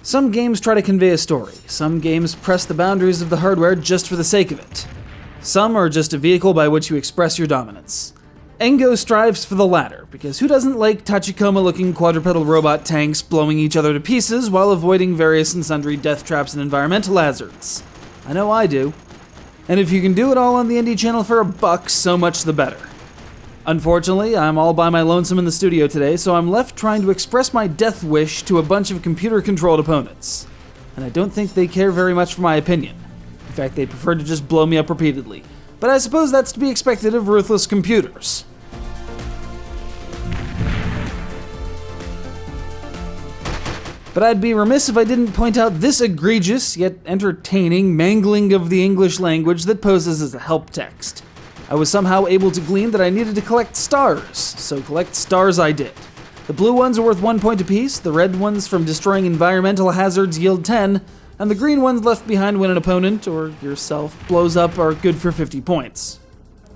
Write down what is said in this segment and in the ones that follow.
Some games try to convey a story. Some games press the boundaries of the hardware just for the sake of it. Some are just a vehicle by which you express your dominance. ENGO strives for the latter, because who doesn't like Tachikoma-lookin quadrupedal robot tanks blowing each other to pieces while avoiding various and sundry death traps and environmental hazards? I know I do. And if you can do it all on the indie channel for $1, so much the better. Unfortunately, I'm all by my lonesome in the studio today, so I'm left trying to express my death wish to a bunch of computer-controlled opponents. And I don't think they care very much for my opinion. In fact, they prefer to just blow me up repeatedly. But I suppose that's to be expected of ruthless computers. But I'd be remiss if I didn't point out this egregious, yet entertaining, mangling of the English language that poses as a help text. I was somehow able to glean that I needed to collect stars, so collect stars I did. The blue ones are worth 1 point apiece, the red ones from destroying environmental hazards yield 10, and the green ones left behind when an opponent, or yourself, blows up are good for 50 points.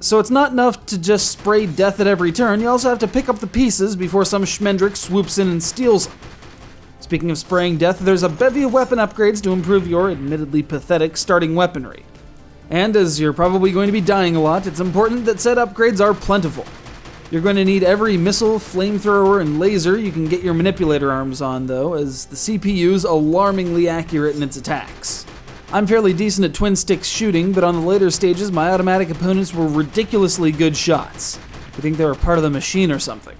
So it's not enough to just spray death at every turn, you also have to pick up the pieces before some schmendrick swoops in and steals them. Speaking of spraying death, there's a bevy of weapon upgrades to improve your admittedly pathetic starting weaponry. And as you're probably going to be dying a lot, it's important that said upgrades are plentiful. You're going to need every missile, flamethrower, and laser you can get your manipulator arms on, though, as the CPU's alarmingly accurate in its attacks. I'm fairly decent at twin-stick shooting, but on the later stages, my automatic opponents were ridiculously good shots. I think they were part of the machine or something.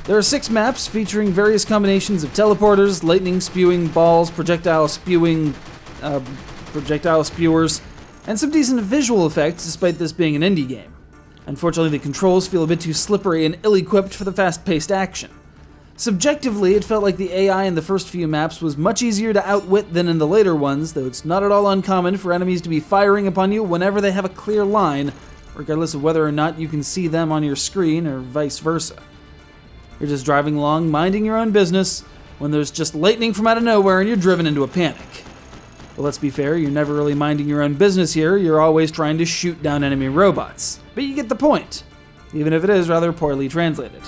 There are 6 maps featuring various combinations of teleporters, lightning-spewing balls, projectile spewers, and some decent visual effects despite this being an indie game. Unfortunately, the controls feel a bit too slippery and ill-equipped for the fast-paced action. Subjectively, it felt like the AI in the first few maps was much easier to outwit than in the later ones, though it's not at all uncommon for enemies to be firing upon you whenever they have a clear line, regardless of whether or not you can see them on your screen or vice versa. You're just driving along, minding your own business, when there's just lightning from out of nowhere and you're driven into a panic. Well, let's be fair, you're never really minding your own business here, you're always trying to shoot down enemy robots. But you get the point, even if it is rather poorly translated.